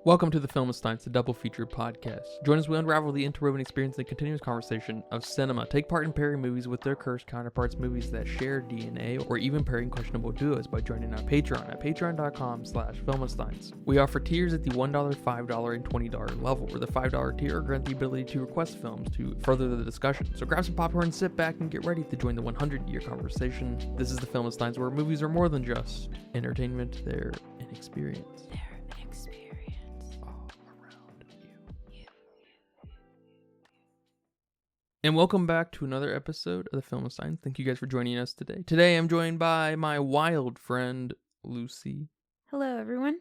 Welcome to the Film Science, the double feature podcast. Join us as we unravel the interwoven experience and continuous conversation of cinema. Take part in pairing movies with their cursed counterparts, movies that share DNA, or even pairing questionable duos by joining our Patreon at patreon.com/filmscience. We offer tiers at the $1, $5, and $20 level, where the $5 tier grant the ability to request films to further the discussion. So grab some popcorn, sit back, and get ready to join the 100-year conversation. This is the Film Science, where movies are more than just entertainment, they're an experience. And welcome back to another episode of the Film Science. Thank you guys for joining us today. Today I'm joined by my wild friend, Lucy. Hello, everyone.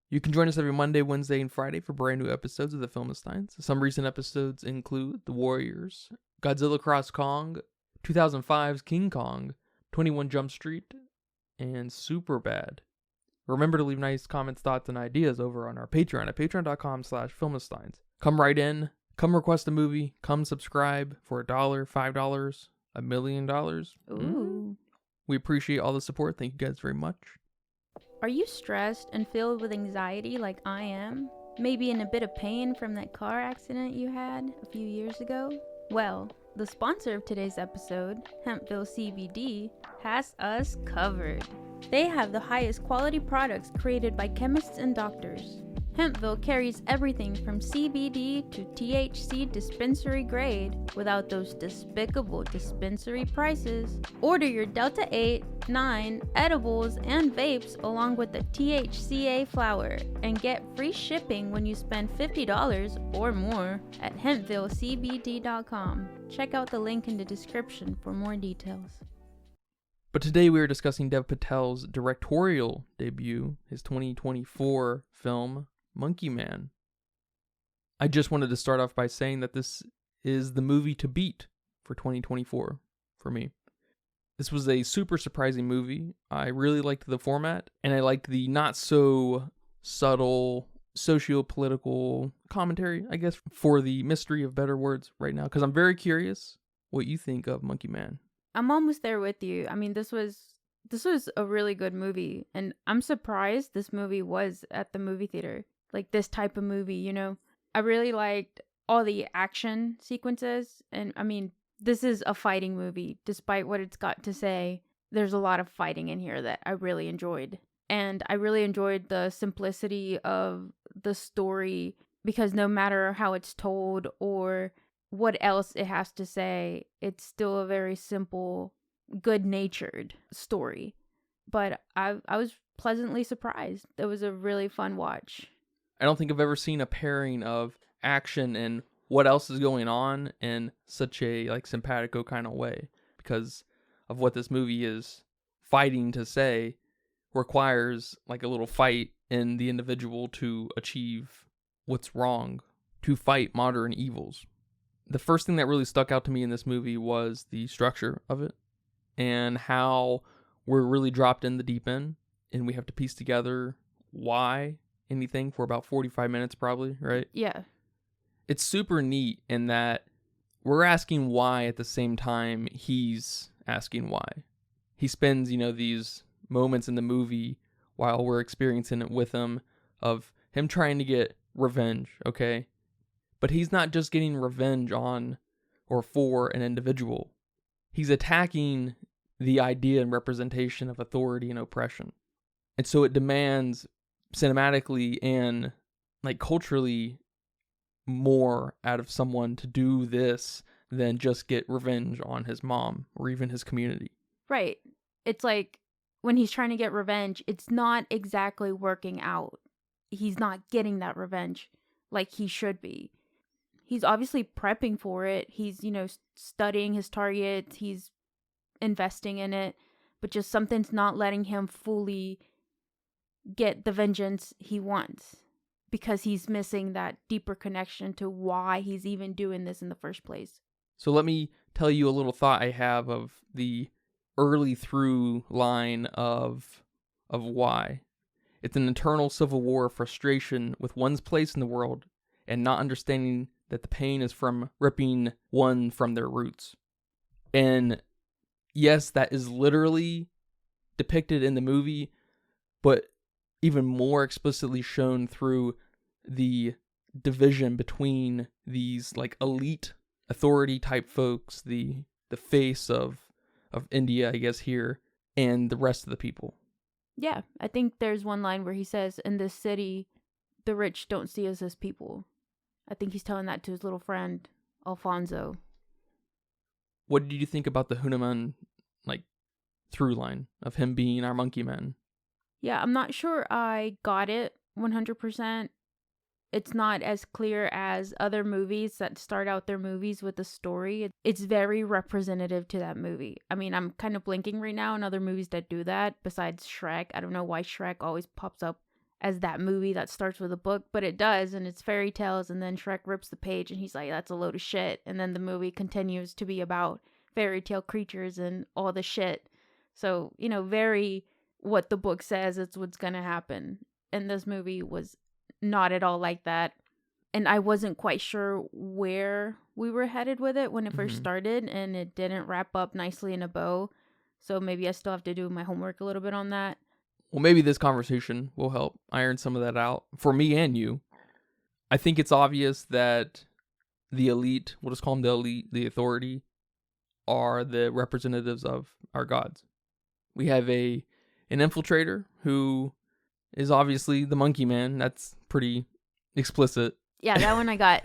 You can join us every Monday, Wednesday, and Friday for brand new episodes of the Film Science. Some recent episodes include The Warriors, Godzilla Cross Kong, 2005's King Kong, 21 Jump Street, and Superbad. Remember to leave nice comments, thoughts, and ideas over on our Patreon at patreon.com/filmscience. Come right in. Come request a movie. Come subscribe for $1, $5, $1 million. Ooh. We appreciate all the support. Thank you guys very much. Are you stressed and filled with anxiety like I am? Maybe in a bit of pain from that car accident you had a few years ago? Well, the sponsor of today's episode, Hempville CBD, has us covered. They have the highest quality products created by chemists and doctors. Hempville carries everything from CBD to THC dispensary grade without those despicable dispensary prices. Order your Delta 8, 9 edibles and vapes along with the THCA flower and get free shipping when you spend $50 or more at hempvillecbd.com. Check out the link in the description for more details. But today we are discussing Dev Patel's directorial debut, his 2024 film, Monkey Man. I just wanted to start off by saying that this is the movie to beat for 2024 for me. This was a super surprising movie. I really liked the format, and I liked the not so subtle socio-political commentary, I guess, for the mystery of better words right now, because I'm very curious what you think of Monkey Man. I'm almost there with you. I mean, this was a really good movie, and I'm surprised this movie was at the movie theater. Like this type of movie, you know. I really liked all the action sequences, and I mean, this is a fighting movie. Despite what it's got to say, there's a lot of fighting in here that I really enjoyed. And I really enjoyed the simplicity of the story, because no matter how it's told or what else it has to say, it's still a very simple, good-natured story. But I was pleasantly surprised. It was a really fun watch. I don't think I've ever seen a pairing of action and what else is going on in such a simpatico kind of way, because of what this movie is fighting to say requires a little fight in the individual to achieve what's wrong, to fight modern evils. The first thing that really stuck out to me in this movie was the structure of it and how we're really dropped in the deep end and we have to piece together why anything for about 45 minutes probably, right? Yeah. It's super neat in that we're asking why at the same time he's asking why. He spends, these moments in the movie while we're experiencing it with him of him trying to get revenge, okay? But he's not just getting revenge on or for an individual. He's attacking the idea and representation of authority and oppression. And so it demands cinematically and culturally more out of someone to do this than just get revenge on his mom or even his community. Right. It's like when he's trying to get revenge, it's not exactly working out. He's not getting that revenge like he should be. He's obviously prepping for it. He's, studying his targets. He's investing in it. But just something's not letting him fully get the vengeance he wants, because he's missing that deeper connection to why he's even doing this in the first place. So let me tell you a little thought I have of the early through line of why. It's an internal civil war of frustration with one's place in the world and not understanding that the pain is from ripping one from their roots. And yes, that is literally depicted in the movie, but even more explicitly shown through the division between these like elite authority type folks, the face of India, I guess, here, and the rest of the people. Yeah, I think there's one line where he says, in this city, the rich don't see us as people. I think he's telling that to his little friend, Alfonso. What did you think about the Hanuman, like, through line of him being our monkey man? Yeah, I'm not sure I got it 100%. It's not as clear as other movies that start out their movies with a story. It's very representative to that movie. I mean, I'm kind of blinking right now on other movies that do that besides Shrek. I don't know why Shrek always pops up as that movie that starts with a book, but it does, and it's fairy tales, and then Shrek rips the page and he's like, that's a load of shit. And then the movie continues to be about fairy tale creatures and all the shit. So, very what the book says, it's what's gonna happen. And this movie was not at all like that. And I wasn't quite sure where we were headed with it when it first started, and it didn't wrap up nicely in a bow. So maybe I still have to do my homework a little bit on that. Well, maybe this conversation will help iron some of that out for me and you. I think it's obvious that the elite, we'll just call them the elite, the authority, are the representatives of our gods. We have an infiltrator who is obviously the monkey man. That's pretty explicit. Yeah, that one I got.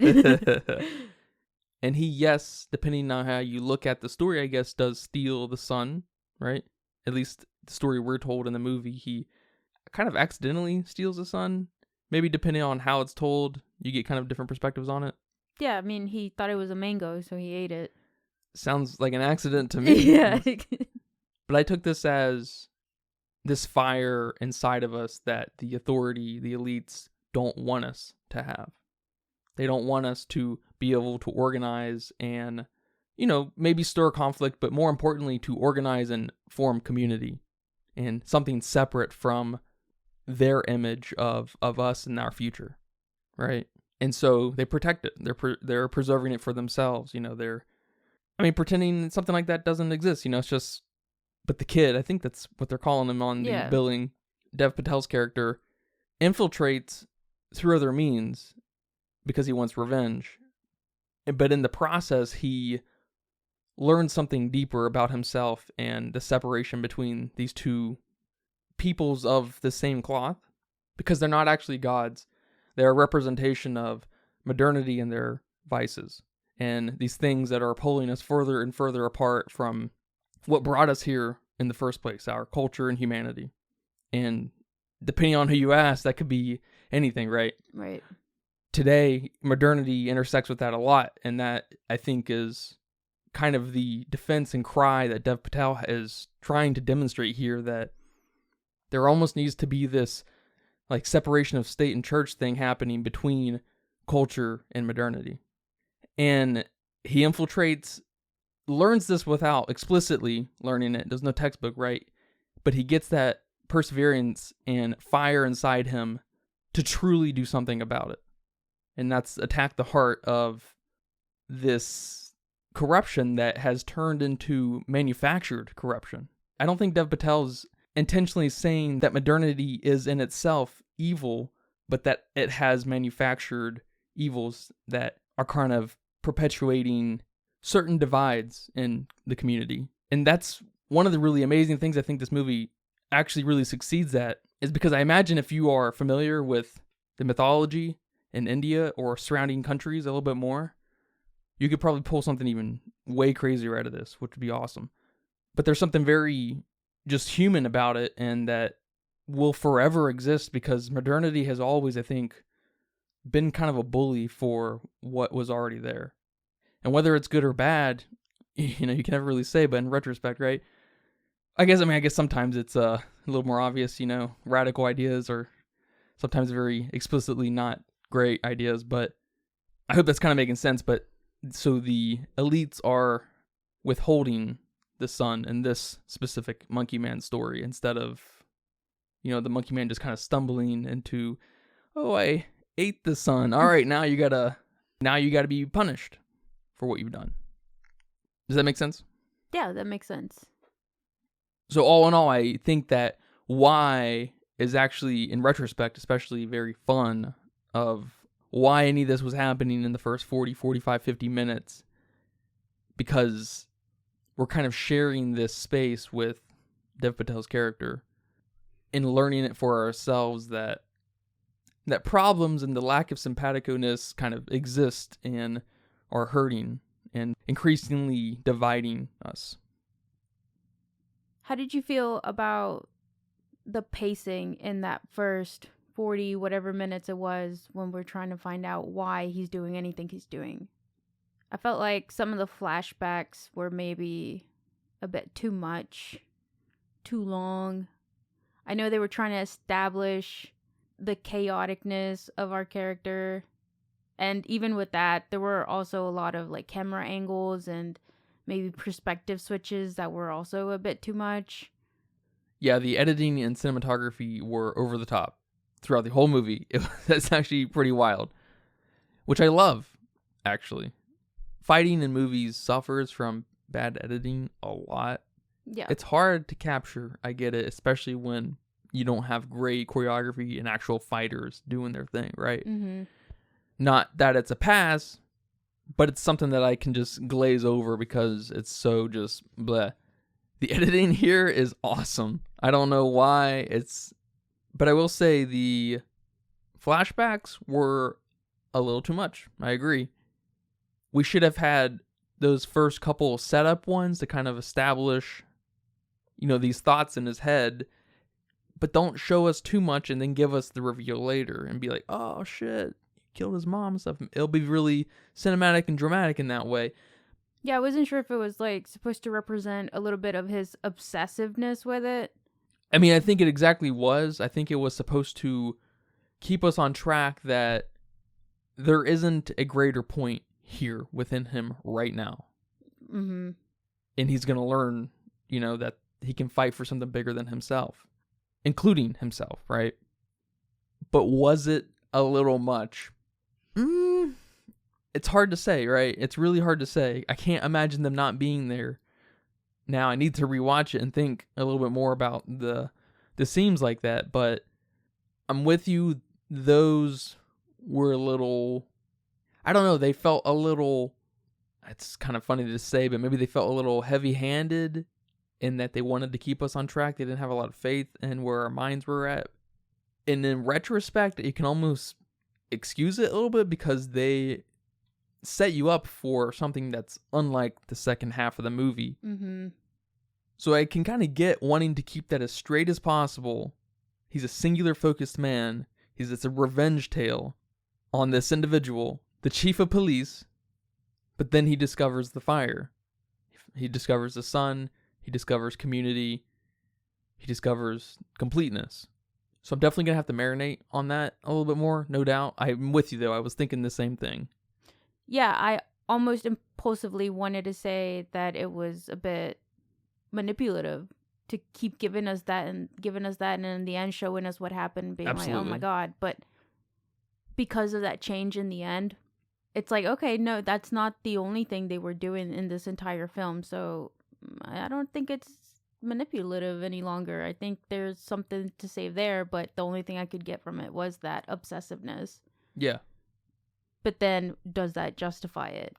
And he, yes, depending on how you look at the story, I guess, does steal the sun, right? At least the story we're told in the movie, he kind of accidentally steals the sun. Maybe depending on how it's told, you get kind of different perspectives on it. Yeah, I mean, he thought it was a mango, so he ate it. Sounds like an accident to me. Yeah. But I took this as this fire inside of us that the authority, the elites, don't want us to have. They don't want us to be able to organize and, maybe stir conflict, but more importantly, to organize and form community and something separate from their image of us and our future, right? And so they protect it. They're preserving it for themselves. Pretending something like that doesn't exist. It's just. But the kid, I think that's what they're calling him on the billing, Dev Patel's character, infiltrates through other means because he wants revenge. But in the process, he learns something deeper about himself and the separation between these two peoples of the same cloth, because they're not actually gods. They're a representation of modernity and their vices, and these things that are pulling us further and further apart from what brought us here in the first place, our culture and humanity. And depending on who you ask, that could be anything, right? Right. Today, modernity intersects with that a lot, and that, I think, is kind of the defense and cry that Dev Patel is trying to demonstrate here, that there almost needs to be this like separation of state and church thing happening between culture and modernity. And he learns this without explicitly learning it. There's no textbook, right? But he gets that perseverance and fire inside him to truly do something about it. And that's attack the heart of this corruption that has turned into manufactured corruption. I don't think Dev Patel's intentionally saying that modernity is in itself evil, but that it has manufactured evils that are kind of perpetuating certain divides in the community. And that's one of the really amazing things I think this movie actually really succeeds at, is because I imagine if you are familiar with the mythology in India or surrounding countries a little bit more, you could probably pull something even way crazier out of this, which would be awesome. But there's something very just human about it, and that will forever exist because modernity has always, I think, been kind of a bully for what was already there. And whether it's good or bad, you can never really say, but in retrospect, right? I guess sometimes it's a little more obvious, radical ideas or sometimes very explicitly not great ideas, but I hope that's kind of making sense. But so the elites are withholding the sun in this specific Monkey Man story instead of, the Monkey Man just kind of stumbling into, oh, I ate the sun. All right, now you gotta be punished for what you've done. Does that make sense? Yeah, that makes sense. So all in all, I think that why is actually, in retrospect, especially very fun. of why any of this was happening in the first 40, 45, 50 minutes, because we're kind of sharing this space with Dev Patel's character and learning it for ourselves that problems and the lack of simpaticoness kind of exist and are hurting and increasingly dividing us. How did you feel about the pacing in that first 40 whatever minutes it was when we're trying to find out why he's doing anything he's doing? I felt like some of the flashbacks were maybe a bit too much, too long. I know they were trying to establish the chaoticness of our character, and even with that, there were also a lot of like camera angles and maybe perspective switches that were also a bit too much. Yeah, the editing and cinematography were over the top throughout the whole movie. That's actually pretty wild, which I love, actually. Fighting in movies suffers from bad editing a lot. Yeah. It's hard to capture, I get it, especially when you don't have great choreography and actual fighters doing their thing, right? Mm-hmm. Not that it's a pass, but it's something that I can just glaze over because it's so just bleh. The editing here is awesome. I don't know why but I will say the flashbacks were a little too much. I agree. We should have had those first couple setup ones to kind of establish, these thoughts in his head, but don't show us too much and then give us the reveal later and be like, oh shit, he killed his mom and stuff. It'll be really cinematic and dramatic in that way. Yeah, I wasn't sure if it was like supposed to represent a little bit of his obsessiveness with it. I mean, I think it exactly was. I think it was supposed to keep us on track that there isn't a greater point here within him right now. Mm-hmm. And he's going to learn, that he can fight for something bigger than himself, including himself, right? But was it a little much? It's hard to say, right? It's really hard to say. I can't imagine them not being there. Now I need to rewatch it and think a little bit more about the scenes like that, but I'm with you. Those were a little, I don't know, they felt a little, it's kind of funny to say, but maybe they felt a little heavy-handed in that they wanted to keep us on track. They didn't have a lot of faith in where our minds were at. And in retrospect, you can almost excuse it a little bit because they set you up for something that's unlike the second half of the movie. Mm-hmm. So I can kind of get wanting to keep that as straight as possible. He's a singular focused man. It's a revenge tale on this individual, the chief of police, but then he discovers the fire. He discovers the sun. He discovers community. He discovers completeness. So I'm definitely going to have to marinate on that a little bit more, no doubt. I'm with you, though. I was thinking the same thing. Yeah, I almost impulsively wanted to say that it was a bit manipulative to keep giving us that, and in the end showing us what happened, being Absolutely. like, oh my god. But because of that change in the end, it's like, okay, no, that's not the only thing they were doing in this entire film. So I don't think it's manipulative any longer. I think there's something to say there, but the only thing I could get from it was that obsessiveness. Yeah. But then, does that justify it?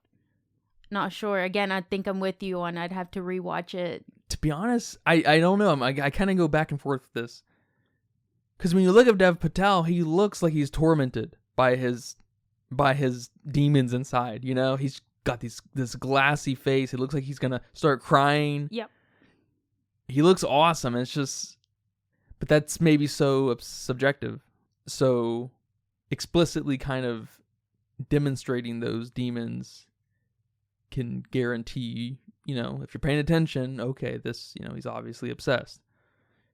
Not sure. Again, I think I'm with you on I'd have to rewatch it. To be honest, I don't know. I kind of go back and forth with this. Because when you look at Dev Patel, he looks like he's tormented by his demons inside. He's got this glassy face. It looks like he's going to start crying. Yep. He looks awesome. It's just, but that's maybe so subjective. So explicitly kind of demonstrating those demons can guarantee, if you're paying attention, okay, this, he's obviously obsessed.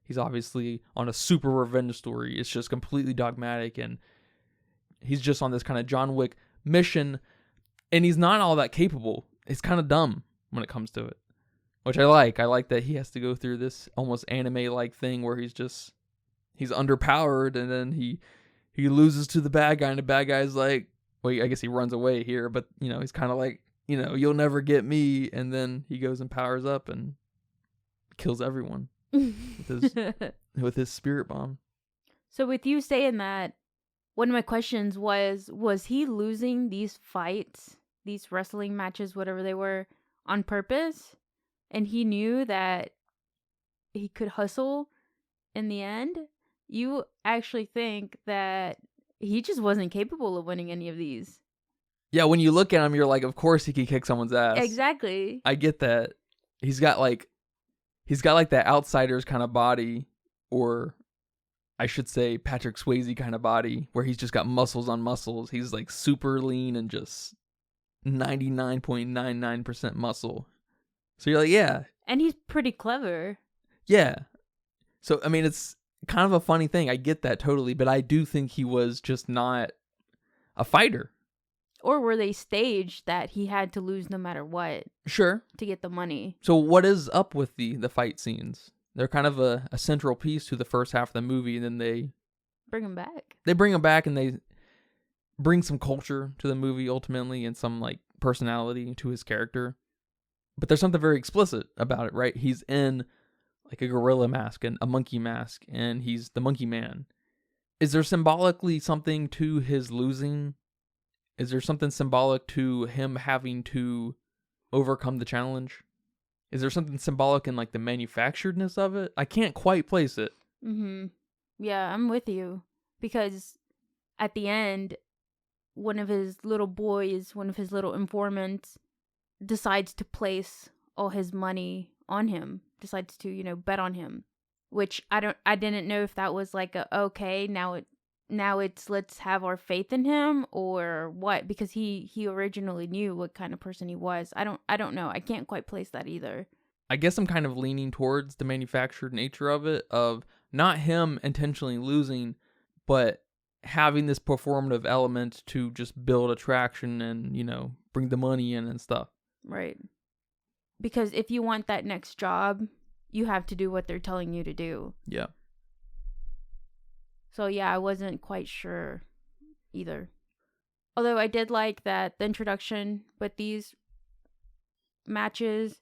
He's obviously on a super revenge story. It's just completely dogmatic, and he's just on this kind of John Wick mission, and he's not all that capable. It's kind of dumb when it comes to it, which I like. I like that he has to go through this almost anime-like thing where he's underpowered, and then he loses to the bad guy, and the bad guy's like, well, I guess he runs away here, but, he's kind of like, you'll never get me. And then he goes and powers up and kills everyone with his spirit bomb. So with you saying that, One of my questions was he losing these fights, these wrestling matches, whatever they were, on purpose? And he knew that he could hustle in the end? You actually think that he just wasn't capable of winning any of these? Yeah, when you look at him, you're like, of course he could kick someone's ass. Exactly. I get that. He's got like that outsider's kind of body, or I should say Patrick Swayze kind of body, where he's just got muscles on muscles. He's like super lean and just 99.99% muscle. So you're like, yeah. And he's pretty clever. Yeah. So, I mean, it's kind of a funny thing. I get that totally, but I do think he was just not a fighter. Or were they staged that he had to lose no matter what? Sure. To get the money. So what is up with the fight scenes? They're kind of a central piece to the first half of the movie, and then they bring him back. They bring him back, and they bring some culture to the movie ultimately, and some like personality to his character. But there's something very explicit about it, right? He's in like a gorilla mask and a monkey mask, and he's the monkey man. Is there symbolically something to his losing? Is there something symbolic to him having to overcome the challenge? Is there something symbolic in like the manufacturedness of it? I can't quite place it. Mm-hmm. Yeah, I'm with you. Because at the end, one of his little informants, decides to place all his money on him. Decides to, bet on him. Which I didn't know if that was like okay, now it's let's have our faith in him or what, because he originally knew what kind of person he was. I don't know. I can't quite place that either. I guess I'm kind of leaning towards the manufactured nature of it, of not him intentionally losing, but having this performative element to just build attraction and, bring the money in and stuff. Right. Because if you want that next job, you have to do what they're telling you to do. Yeah. So yeah, I wasn't quite sure either. Although I did like that the introduction with these matches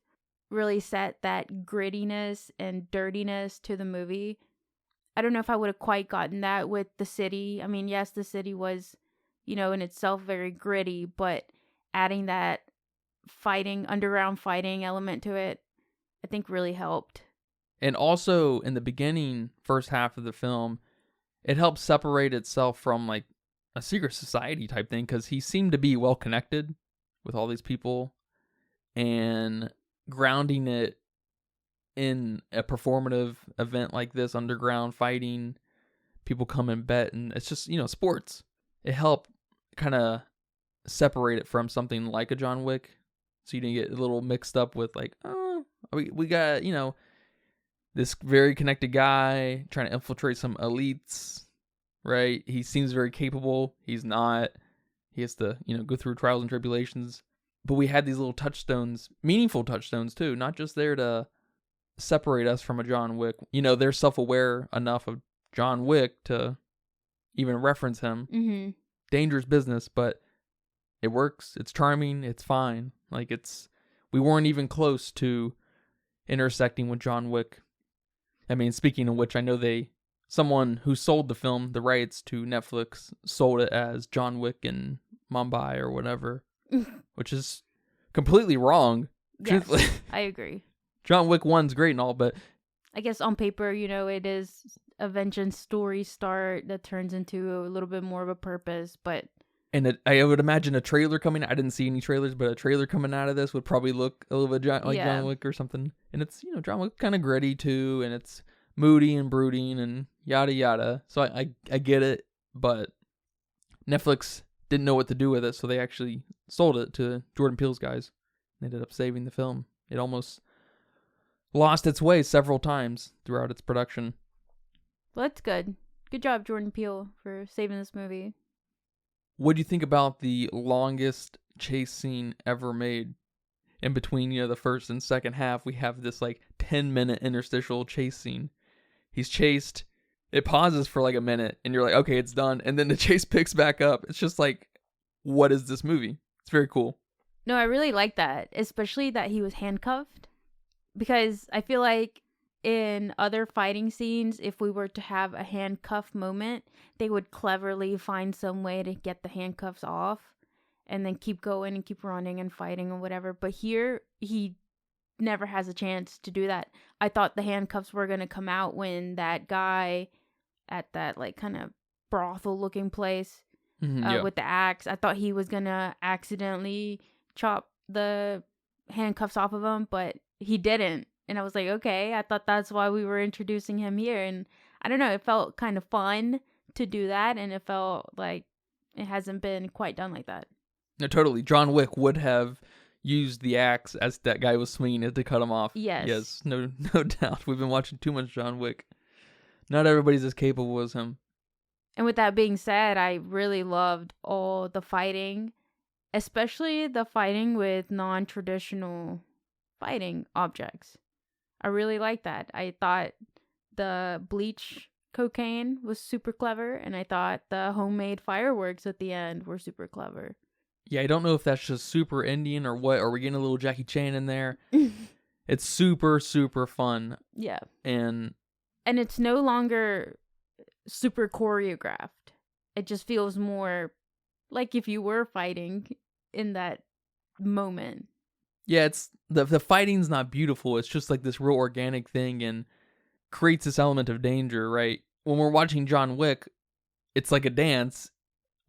really set that grittiness and dirtiness to the movie. I don't know if I would have quite gotten that with the city. I mean, yes, the city was, in itself very gritty, but adding that underground fighting element to it, I think really helped. And also in the beginning, first half of the film, it helps separate itself from like a secret society type thing, because he seemed to be well connected with all these people, and grounding it in a performative event like this, underground fighting, people come and bet, and it's just, sports. It helped kind of separate it from something like a John Wick, so you didn't get a little mixed up with like, oh, we got, this very connected guy trying to infiltrate some elites, right? He seems very capable. He's not. He has to, go through trials and tribulations. But we had these little touchstones, meaningful touchstones too, not just there to separate us from a John Wick. They're self-aware enough of John Wick to even reference him. Mm-hmm. Dangerous business, but it works. It's charming. It's fine. Like we weren't even close to intersecting with John Wick. I mean, speaking of which, I know someone who sold the film, the rights to Netflix, sold it as John Wick in Mumbai or whatever, which is completely wrong. Yes, I agree. John Wick 1's great and all, but I guess on paper, it is a vengeance story start that turns into a little bit more of a purpose, but... And I would imagine a trailer coming out. I didn't see any trailers, but a trailer coming out of this would probably look a little bit like John Wick or something. And it's, John Wick kind of gritty too, and it's moody and brooding and yada yada. So I get it, but Netflix didn't know what to do with it, so they actually sold it to Jordan Peele's guys. They ended up saving the film. It almost lost its way several times throughout its production. Well, that's good. Good job, Jordan Peele, for saving this movie. What do you think about the longest chase scene ever made? In between, the first and second half, we have this like 10-minute interstitial chase scene. He's chased. It pauses for like a minute, and you're like, okay, it's done. And then the chase picks back up. It's just like, what is this movie? It's very cool. No, I really like that, especially that he was handcuffed, because I feel like in other fighting scenes, if we were to have a handcuff moment, they would cleverly find some way to get the handcuffs off and then keep going and keep running and fighting or whatever. But here, he never has a chance to do that. I thought the handcuffs were going to come out when that guy at that like kind of brothel looking place with the axe, I thought he was going to accidentally chop the handcuffs off of him, but he didn't. And I was like, okay, I thought that's why we were introducing him here. And I don't know, it felt kind of fun to do that, and it felt like it hasn't been quite done like that. No, totally. John Wick would have used the axe as that guy was swinging it to cut him off. Yes, no doubt. We've been watching too much John Wick. Not everybody's as capable as him. And with that being said, I really loved all the fighting, especially the fighting with non-traditional fighting objects. I really liked that. I thought the bleach cocaine was super clever, and I thought the homemade fireworks at the end were super clever. Yeah, I don't know if that's just super Indian or what, or we're getting a little Jackie Chan in there. It's super, super fun. Yeah. And it's no longer super choreographed. It just feels more like if you were fighting in that moment. Yeah, it's the fighting's not beautiful. It's just like this real organic thing and creates this element of danger, right? When we're watching John Wick, it's like a dance.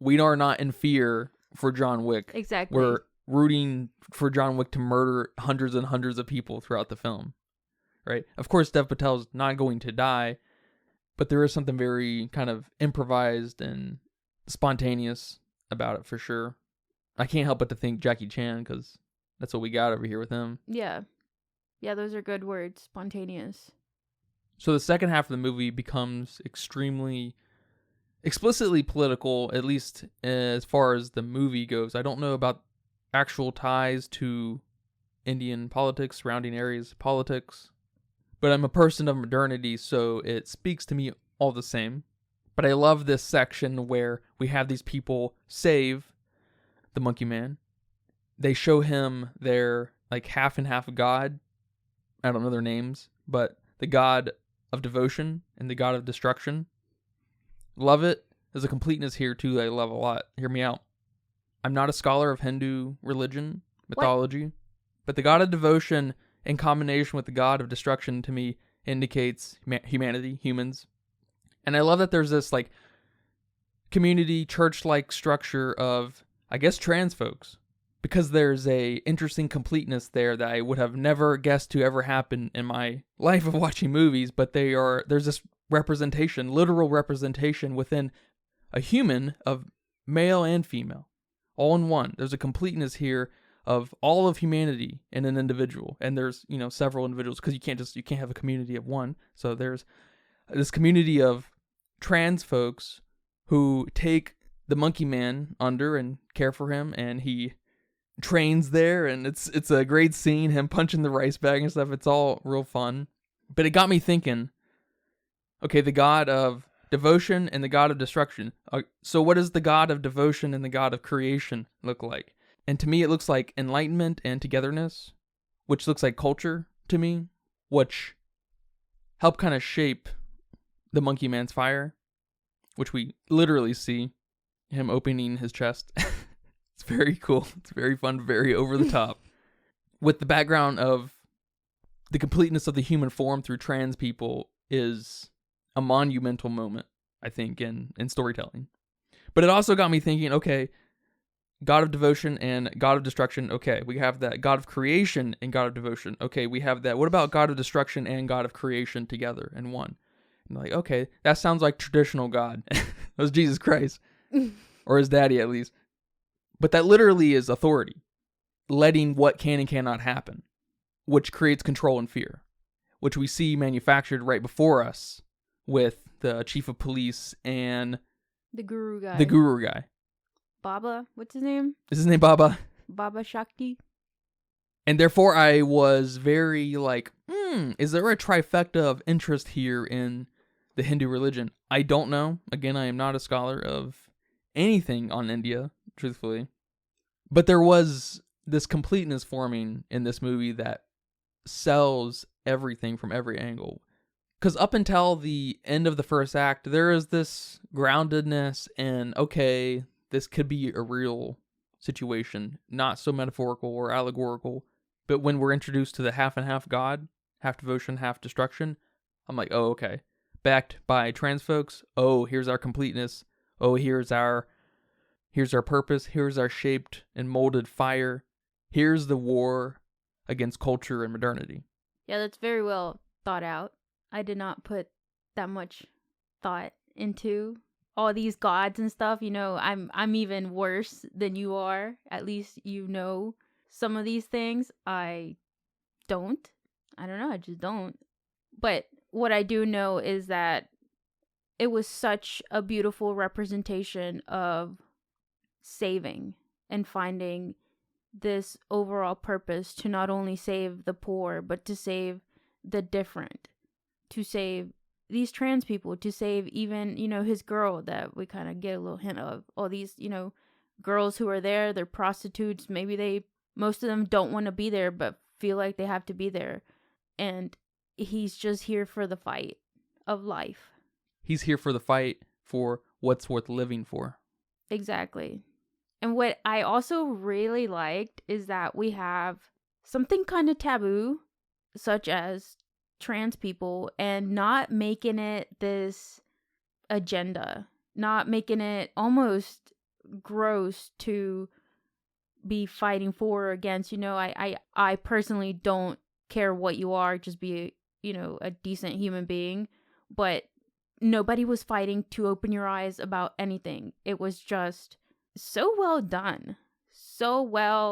We are not in fear for John Wick. Exactly. We're rooting for John Wick to murder hundreds and hundreds of people throughout the film, right? Of course, Dev Patel's not going to die, but there is something very kind of improvised and spontaneous about it for sure. I can't help but to think Jackie Chan, because that's what we got over here with him. Yeah. Yeah, those are good words. Spontaneous. So the second half of the movie becomes extremely explicitly political, at least as far as the movie goes. I don't know about actual ties to Indian politics, surrounding areas of politics, but I'm a person of modernity, so it speaks to me all the same. But I love this section where we have these people save the Monkey Man. They show him their like half and half god. I don't know their names, but the god of devotion and the god of destruction. Love it. There's a completeness here too that I love a lot. Hear me out. I'm not a scholar of Hindu religion, mythology, but the god of devotion in combination with the god of destruction to me indicates humanity, humans. And I love that there's this like community, church-like structure of, I guess, trans folks, because there's a interesting completeness there that I would have never guessed to ever happen in my life of watching movies, but there's this representation, literal representation within a human of male and female, all in one. There's a completeness here of all of humanity in an individual, and there's several individuals, because you can't have a community of one. So there's this community of trans folks who take the Monkey Man under and care for him, and he trains there, and it's a great scene, him punching the rice bag and stuff. It's all real fun. But it got me thinking, okay, the god of devotion and the god of destruction. So what does the god of devotion and the god of creation look like? And to me, it looks like enlightenment and togetherness, which looks like culture to me, which help kind of shape the Monkey Man's fire, which we literally see him opening his chest. It's very cool. It's very fun, very over the top. With the background of the completeness of the human form through trans people is a monumental moment, I think, in storytelling. But it also got me thinking, okay, God of devotion and God of destruction. Okay, we have that. God of creation and God of devotion. Okay, we have that. What about God of destruction and God of creation together in one? And like, okay, that sounds like traditional God. That was Jesus Christ. Or his daddy, at least. But that literally is authority. Letting what can and cannot happen. Which creates control and fear. Which we see manufactured right before us with the chief of police and the guru guy. Baba, what's his name? Is his name Baba? Baba Shakti. And therefore I was very like, is there a trifecta of interest here in the Hindu religion? I don't know. Again, I am not a scholar of anything on India, truthfully. But there was this completeness forming in this movie that sells everything from every angle. Because up until the end of the first act, there is this groundedness and, okay, this could be a real situation, not so metaphorical or allegorical. But when we're introduced to the half and half God, half devotion, half destruction, I'm like, oh, okay. Backed by trans folks, oh, here's our completeness. Oh, here's our purpose. Here's our shaped and molded fire. Here's the war against culture and modernity. Yeah, that's very well thought out. I did not put that much thought into all these gods and stuff. You know, I'm even worse than you are. At least you know some of these things. I don't. I don't know. I just don't. But what I do know is that it was such a beautiful representation of saving and finding this overall purpose to not only save the poor, but to save the different, to save these trans people, to save even, you know, his girl that we kind of get a little hint of. All these, you know, girls who are there, they're prostitutes. Maybe most of them don't want to be there, but feel like they have to be there. And he's just here for the fight of life. He's here for the fight for what's worth living for. Exactly. And what I also really liked is that we have something kind of taboo, such as trans people, and not making it this agenda, not making it almost gross to be fighting for or against. You know, I personally don't care what you are, just be, you know, a decent human being. But nobody was fighting to open your eyes about anything. It was just so well done. So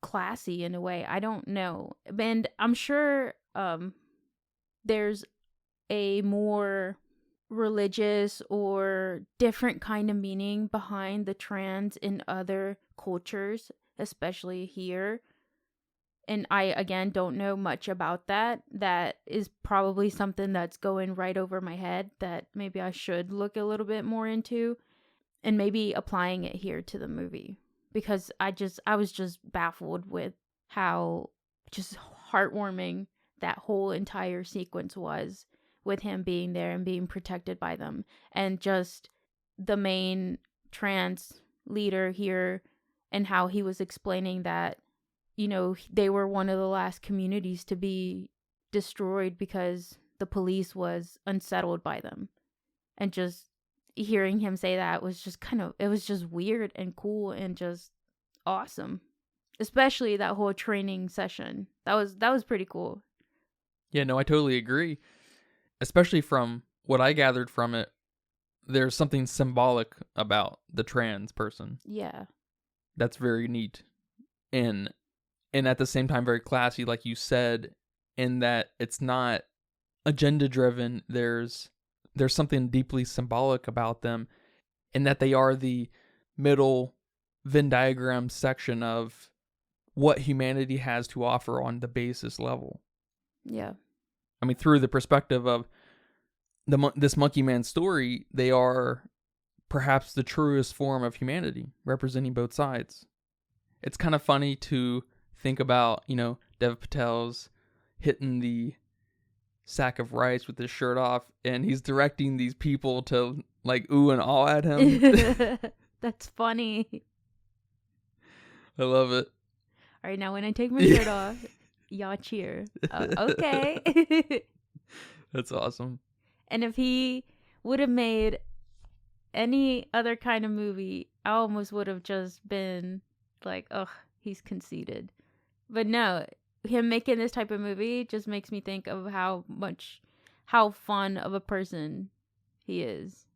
classy in a way. I don't know. And I'm sure there's a more religious or different kind of meaning behind the trans in other cultures, especially here. And I, again, don't know much about that. That is probably something that's going right over my head that maybe I should look a little bit more into and maybe applying it here to the movie. Because I was just baffled with how just heartwarming that whole entire sequence was, with him being there and being protected by them. And just the main trans leader here and how he was explaining that, you know, they were one of the last communities to be destroyed because the police was unsettled by them. And just hearing him say that was just it was just weird and cool and just awesome. Especially that whole training session. That was pretty cool. Yeah, no, I totally agree. Especially from what I gathered from it, there's something symbolic about the trans person. Yeah. That's very neat. And at the same time very classy, like you said, in that it's not agenda driven. There's something deeply symbolic about them, in that they are the middle Venn diagram section of what humanity has to offer on the basis level. Yeah. I mean, through the perspective of this Monkey Man story, they are perhaps the truest form of humanity, representing both sides. It's kind of funny to think about, you know, Dev Patel's hitting the sack of rice with his shirt off, and he's directing these people to like ooh and awe at him. That's funny. I love it. All right, now when I take my shirt off, y'all cheer. Okay. That's awesome. And if he would have made any other kind of movie, I almost would have just been like, ugh, he's conceited. But no, him making this type of movie just makes me think of how fun of a person he is.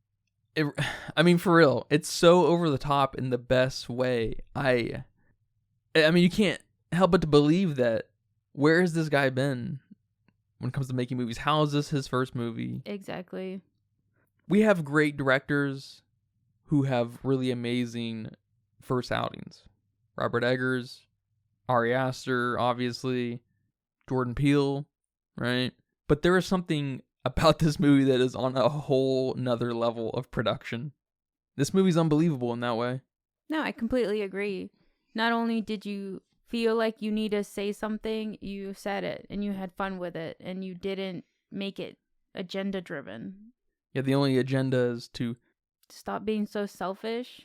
I mean, for real, it's so over the top in the best way. I mean, you can't help but to believe that. Where has this guy been when it comes to making movies? How is this his first movie? Exactly. We have great directors who have really amazing first outings. Robert Eggers, Ari Aster, obviously, Jordan Peele, right? But there is something about this movie that is on a whole nother level of production. This movie's unbelievable in that way. No, I completely agree. Not only did you feel like you need to say something, you said it and you had fun with it and you didn't make it agenda driven. Yeah, the only agenda is to Stop being so selfish.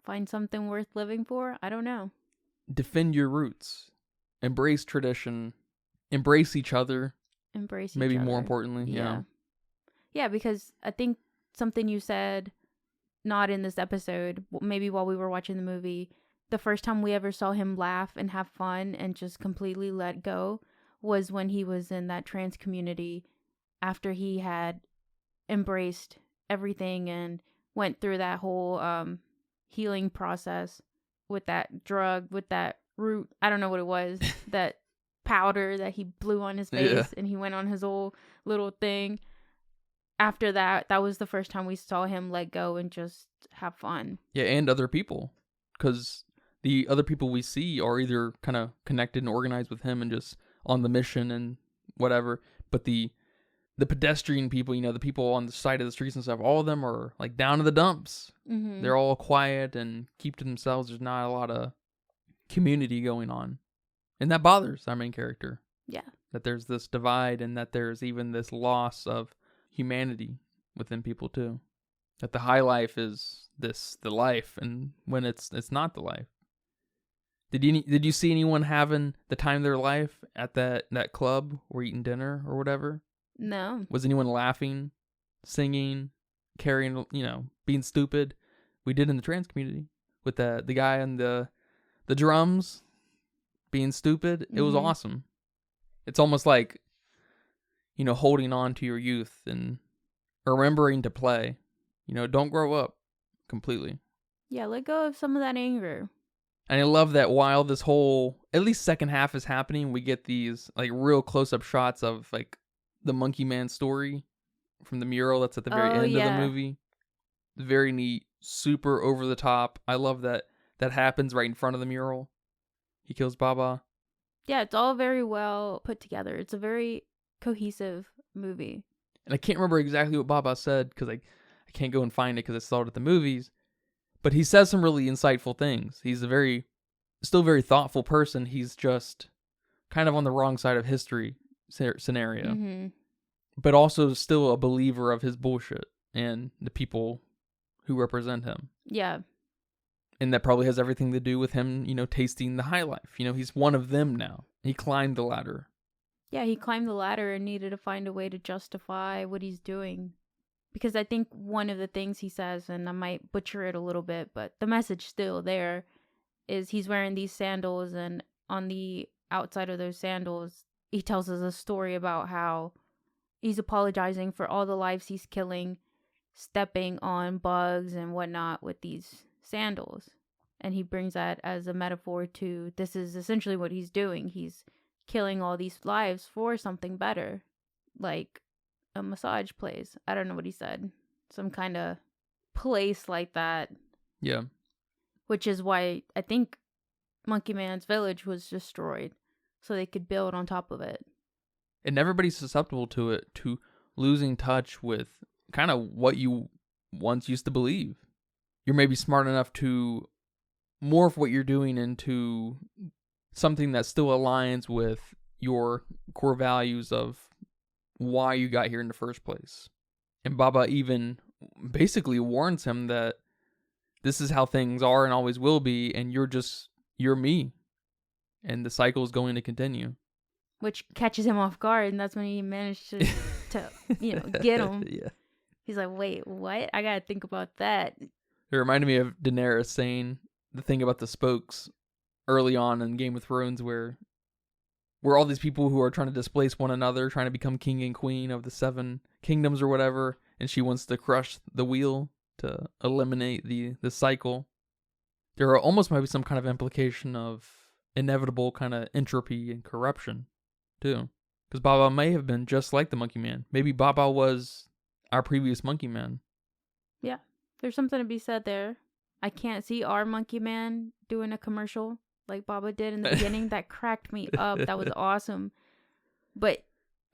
Find something worth living for. I don't know. defend your roots, embrace tradition, embrace each other. Embrace each Maybe other. more importantly, yeah. Yeah, because I think something you said, not in this episode, maybe while we were watching the movie, the first time we ever saw him laugh and have fun and just completely let go was when he was in that trans community after he had embraced everything and went through that whole healing process with that drug, with that root. I don't know what it was, that powder that he blew on his face, and he went on his whole little thing. After that, that was the first time we saw him let go and just have fun. Yeah, and other people. Because the other people we see are either kind of connected and organized with him and just on the mission and whatever. But the pedestrian people, the people on the side of the streets and stuff, all of them are like down in the dumps. Mm-hmm. They're all quiet and keep to themselves. There's not a lot of community going on. And that bothers our main character. Yeah. That there's this divide and that there's even this loss of humanity within people too. That the high life is the life, and when it's not the life. Did you see anyone having the time of their life at that club or eating dinner or whatever? No. Was anyone laughing, singing, carrying, being stupid? We did in the trans community with the guy on the drums being stupid. It was awesome. It's almost like, holding on to your youth and remembering to play. Don't grow up completely. Yeah, let go of some of that anger. And I love that while this whole, at least second half is happening, we get these like real close-up shots of like the Monkey Man story from the mural that's at the very end of the movie. Very neat, super over the top. I love that happens right in front of the mural. He kills Baba. Yeah, it's all very well put together. It's a very cohesive movie. And I can't remember exactly what Baba said because I can't go and find it because I saw it at the movies. But he says some really insightful things. He's still very thoughtful person. He's just kind of on the wrong side of history scenario. Mm-hmm. But also still a believer of his bullshit and the people who represent him. Yeah. And that probably has everything to do with him, tasting the high life. He's one of them now. He climbed the ladder. Yeah, he climbed the ladder and needed to find a way to justify what he's doing. Because I think one of the things he says, and I might butcher it a little bit, but the message still there is he's wearing these sandals, and on the outside of those sandals, he tells us a story about how he's apologizing for all the lives he's killing, stepping on bugs and whatnot with these sandals. And he brings that as a metaphor to this is essentially what he's doing. He's killing all these lives for something better, like a massage place. I don't know what he said. Some kind of place like that. Yeah. Which is why I think Monkey Man's village was destroyed, so they could build on top of it. And everybody's susceptible to it, to losing touch with kind of what you once used to believe. You're maybe smart enough to morph what you're doing into something that still aligns with your core values of why you got here in the first place. And Baba even basically warns him that this is how things are and always will be, and you're me. And the cycle is going to continue. Which catches him off guard, and that's when he managed to get him. Yeah. He's like, wait, what? I gotta think about that. It reminded me of Daenerys saying the thing about the spokes early on in Game of Thrones where all these people who are trying to displace one another, trying to become king and queen of the 7 kingdoms or whatever, and she wants to crush the wheel to eliminate the cycle. There are almost might be some kind of implication of inevitable kind of entropy and corruption, too. Because Baba may have been just like the Monkey Man. Maybe Baba was our previous Monkey Man. Yeah, there's something to be said there. I can't see our Monkey Man doing a commercial like Baba did in the beginning. That cracked me up. That was awesome. But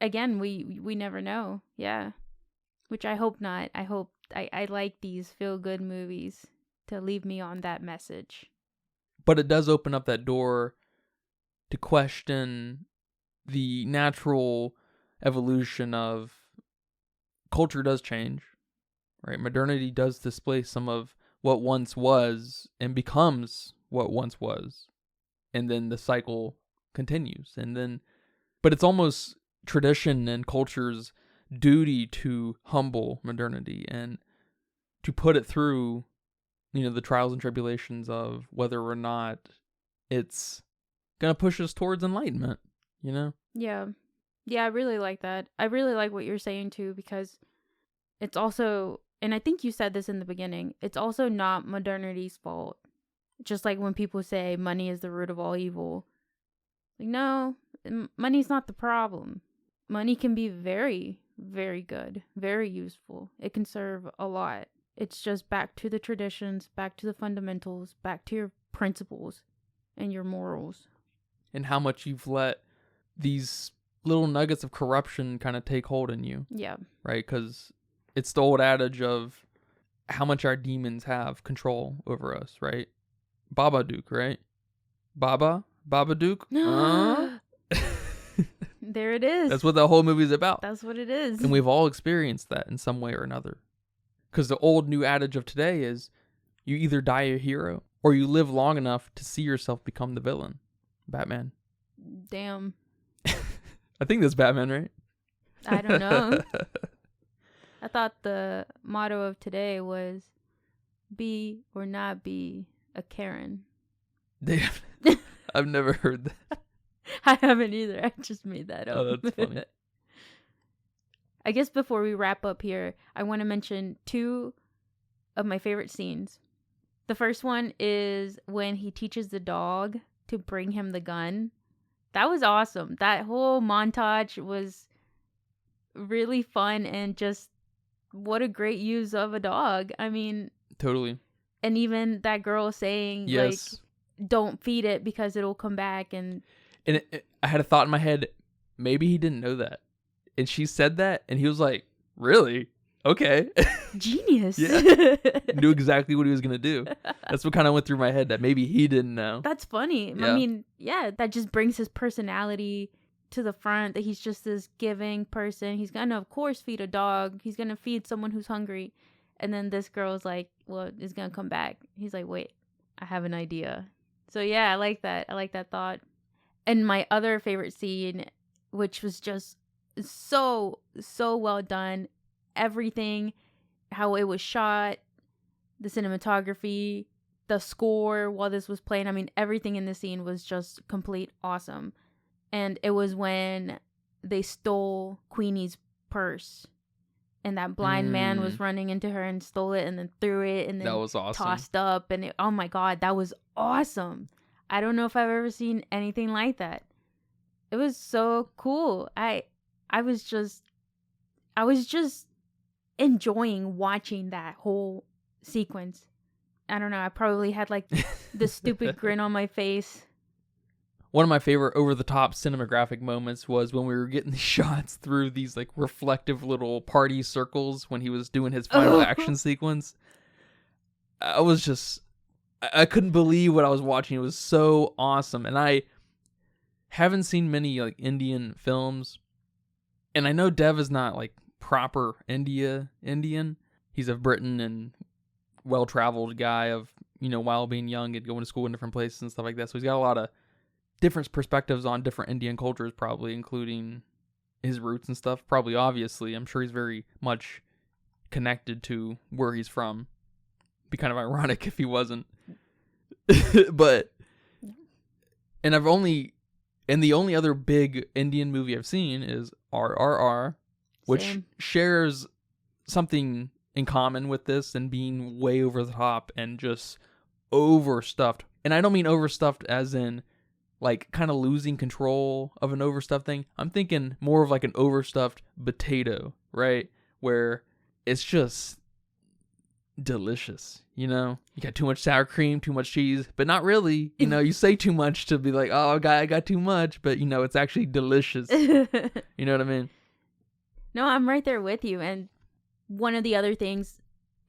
again, we never know. Yeah. Which I hope not. I like these feel-good movies to leave me on that message. But it does open up that door to question the natural evolution of culture does change, right? Modernity does displace some of what once was and becomes what once was. And then the cycle continues. But it's almost tradition and culture's duty to humble modernity and to put it through, the trials and tribulations of whether or not it's going to push us towards enlightenment, Yeah. Yeah, I really like that. I really like what you're saying too, because it's also, and I think you said this in the beginning, it's also not modernity's fault. Just like when people say money is the root of all evil. Like, no, money's not the problem. Money can be very, very good, very useful. It can serve a lot. It's just back to the traditions, back to the fundamentals, back to your principles and your morals. And how much you've let these little nuggets of corruption kind of take hold in you. Yeah. Right? Because it's the old adage of how much our demons have control over us, right? Babadook, right? Babadook? There it is. That's what the whole movie's about. That's what it is. And we've all experienced that in some way or another. Because the old new adage of today is you either die a hero or you live long enough to see yourself become the villain. Batman. Damn. I think that's Batman, right? I don't know. I thought the motto of today was be or not be a Karen. Damn. I've never heard that. I haven't either. I just made that up. Oh, that's funny. I guess before we wrap up here, I want to mention 2 of my favorite scenes. The first one is when he teaches the dog to bring him the gun. That was awesome. That whole montage was really fun, and just what a great use of a dog. I mean, totally. And even that girl saying, yes, like, don't feed it because it'll come back. And I had a thought in my head, maybe he didn't know that. And she said that, and he was like, really? Okay. Genius. Yeah. Knew exactly what he was going to do. That's what kind of went through my head, that maybe he didn't know. That's funny. Yeah. I mean, yeah, that just brings his personality to the front, that he's just this giving person. He's going to, of course, feed a dog. He's going to feed someone who's hungry. And then this girl's like, well, it's going to come back. He's like, wait, I have an idea. So, yeah, I like that. I like that thought. And my other favorite scene, which was just so well done, everything, how it was shot, the cinematography, the score while this was playing. I mean, everything in the scene was just complete awesome. And it was when they stole Queenie's purse, and that blind man was running into her and stole it and then threw it and then that was awesome. Tossed up. And oh my God, that was awesome. I don't know if I've ever seen anything like that. It was so cool. I was just enjoying watching that whole sequence. I don't know. I probably had like this stupid grin on my face. One of my favorite over-the-top cinematographic moments was when we were getting the shots through these like reflective little party circles when he was doing his final action sequence. I couldn't believe what I was watching. It was so awesome. And I haven't seen many like Indian films. And I know Dev is not like proper Indian. He's of Britain and well-traveled guy of, while being young and going to school in different places and stuff like that. So he's got a lot of different perspectives on different Indian cultures, probably, including his roots and stuff. Probably, obviously. I'm sure he's very much connected to where he's from. Be kind of ironic if he wasn't. But, and the only other big Indian movie I've seen is RRR, which Same. shares something in common with this and being way over the top and just overstuffed. And I don't mean overstuffed as in like kind of losing control of an overstuffed thing. I'm thinking more of like an overstuffed potato, right? Where it's just delicious, You got too much sour cream, too much cheese, but not really. You say too much to be like, oh, I got too much, but it's actually delicious. You know what I mean? No, I'm right there with you. And one of the other things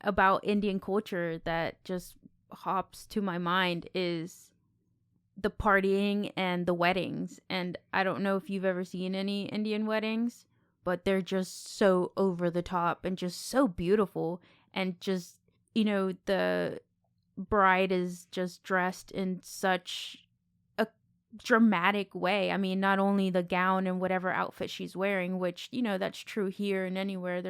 about Indian culture that just hops to my mind is the partying and the weddings. And I don't know if you've ever seen any Indian weddings, but they're just so over the top and just so beautiful. And just, the bride is just dressed in such a dramatic way. I mean, not only the gown and whatever outfit she's wearing, which, that's true here and anywhere.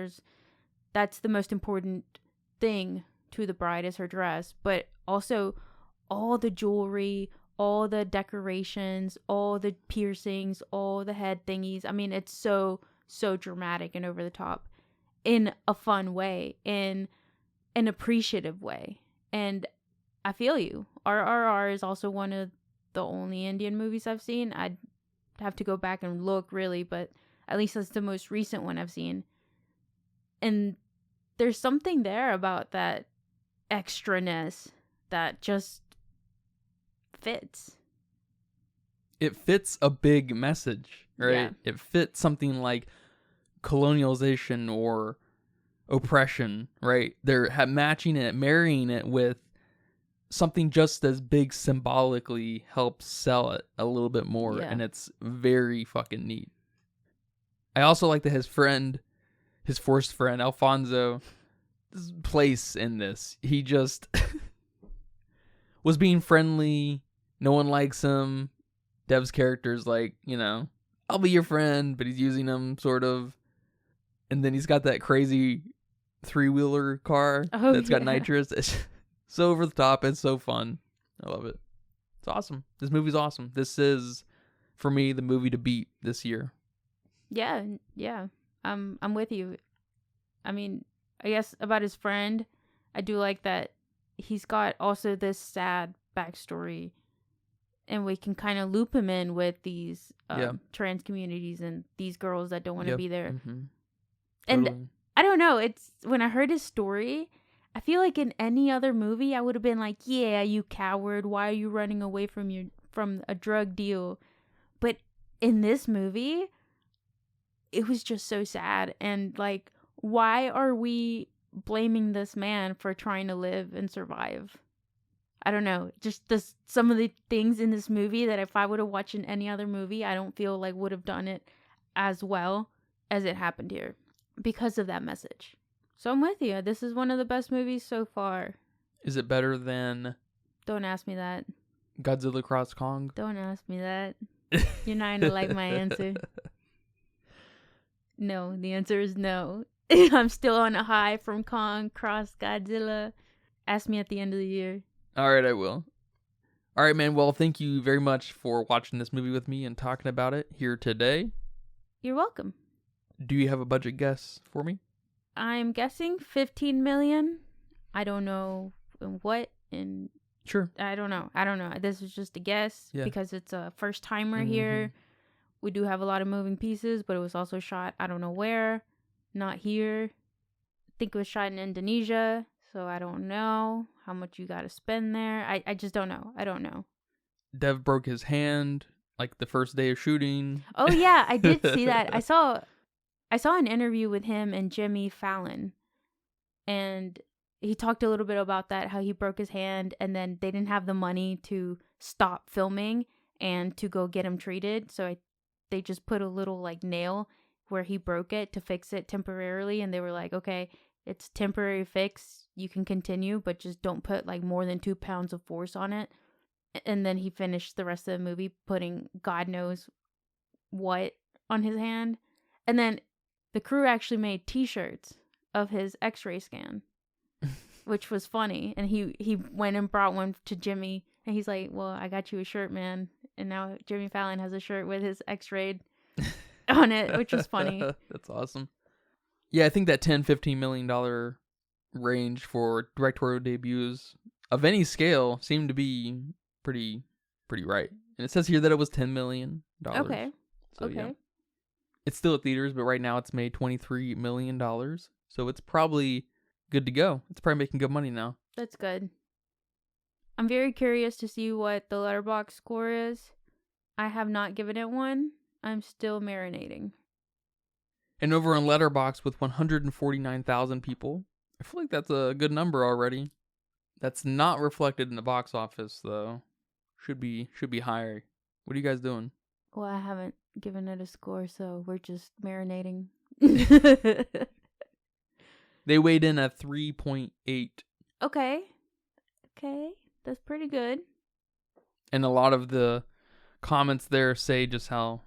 That's the most important thing to the bride is her dress, but also all the jewelry, all the decorations, all the piercings, all the head thingies. I mean, it's so dramatic and over the top in a fun way, in an appreciative way. And I feel you. RRR is also one of the only Indian movies I've seen. I'd have to go back and look really, but at least that's the most recent one I've seen. And there's something there about that extraness that just fits. It fits a big message, right? Yeah. It fits something like colonialization or oppression, right? They're matching it, marrying it with something just as big symbolically helps sell it a little bit more, Yeah. and it's very fucking neat. I also like that his forced friend, Alfonso, place in this. He just was being friendly. No one likes him. Dev's character's like, I'll be your friend, but he's using him sort of. And then he's got that crazy 3-wheeler car that's got nitrous. It's so over the top. It's so fun. I love it. It's awesome. This movie's awesome. This is, for me, the movie to beat this year. Yeah. I'm with you. I mean, I guess about his friend, I do like that he's got also this sad backstory, and we can kind of loop him in with these trans communities and these girls that don't want to be there. Mm-hmm. And totally. I don't know, it's when I heard his story, I feel like in any other movie I would have been like, yeah, you coward, why are you running away from a drug deal? But in this movie, it was just so sad. And like, why are we blaming this man for trying to live and survive? I don't know. Just some of the things in this movie that if I would have watched in any other movie, I don't feel like would have done it as well as it happened here because of that message. So I'm with you. This is one of the best movies so far. Is it better than Don't ask me that. Godzilla Cross Kong? Don't ask me that. You're not gonna like my answer. No, the answer is no. I'm still on a high from Kong, Cross, Godzilla. Ask me at the end of the year. All right, I will. All right, man. Well, thank you very much for watching this movie with me and talking about it here today. You're welcome. Do you have a budget guess for me? I'm guessing 15 million. I don't know what in. Sure. I don't know. This is just a guess because it's a first timer here. We do have a lot of moving pieces, but it was also shot I don't know where, not here. I think it was shot in Indonesia, so I don't know how much you got to spend there. I just don't know. I don't know. Dev broke his hand like the first day of shooting. Oh yeah, I did see that. I saw an interview with him and Jimmy Fallon, and he talked a little bit about that, how he broke his hand and then they didn't have the money to stop filming and to go get him treated, so they just put a little like nail where he broke it to fix it temporarily, and they were like, okay, it's temporary fix, you can continue, but just don't put like more than 2 pounds of force on it. And then he finished the rest of the movie putting God knows what on his hand. And then the crew actually made t-shirts of his x-ray scan, which was funny. And he went and brought one to Jimmy, and he's like, well, I got you a shirt, man. And now Jimmy Fallon has a shirt with his x-rayed on it, which was funny. That's awesome. Yeah, I think that $10-15 million range for directorial debuts of any scale seemed to be pretty right. And it says here that it was $10 million. Okay. So, okay. Yeah. It's still at theaters, but right now it's made $23 million. So it's probably good to go. It's probably making good money now. That's good. I'm very curious to see what the Letterboxd score is. I have not given it one. I'm still marinating. And over on Letterboxd with 149,000 people, I feel like that's a good number already. That's not reflected in the box office though. Should be higher. What are you guys doing? Well, I haven't given it a score, so we're just marinating They weighed in at 3.8. Okay. That's pretty good. And a lot of the comments there say just how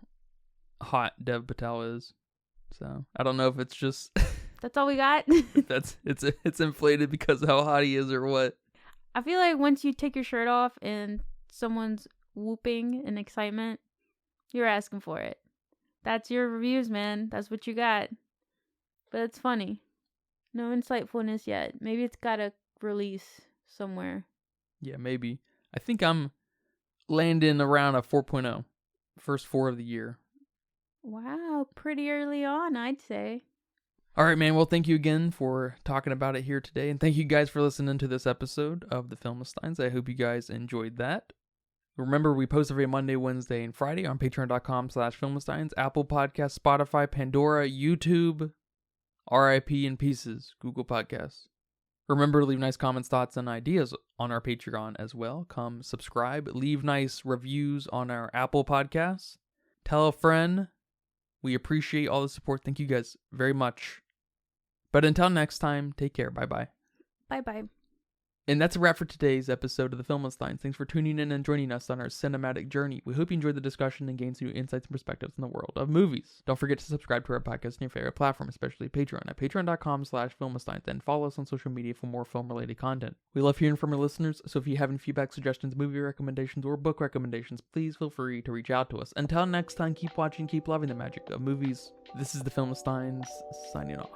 hot Dev Patel is. So I don't know if it's just That's all we got. it's inflated because of how hot he is or what. I feel like once you take your shirt off and someone's whooping in excitement, you're asking for it. That's your reviews, man. That's what you got. But it's funny. No insightfulness yet. Maybe it's got to release somewhere. Yeah, maybe. I think I'm landing around a 4.0. First 4 of the year. Wow, pretty early on, I'd say. All right, man. Well, thank you again for talking about it here today. And thank you guys for listening to this episode of the Filmsteins. I hope you guys enjoyed that. Remember, we post every Monday, Wednesday, and Friday on patreon.com/Filmsteins, Apple Podcasts, Spotify, Pandora, YouTube, RIP in Pieces, Google Podcasts. Remember to leave nice comments, thoughts, and ideas on our Patreon as well. Come subscribe. Leave nice reviews on our Apple Podcasts. Tell a friend. We appreciate all the support. Thank you guys very much. But until next time, take care. Bye-bye. Bye-bye. And that's a wrap for today's episode of the Filmsteins. Thanks for tuning in and joining us on our cinematic journey. We hope you enjoyed the discussion and gained some new insights and perspectives in the world of movies. Don't forget to subscribe to our podcast on your favorite platform, especially Patreon, at patreon.com/Filmsteins, and follow us on social media for more film-related content. We love hearing from our listeners, so if you have any feedback, suggestions, movie recommendations, or book recommendations, please feel free to reach out to us. Until next time, keep watching, keep loving the magic of movies. This is the Filmsteins, signing off.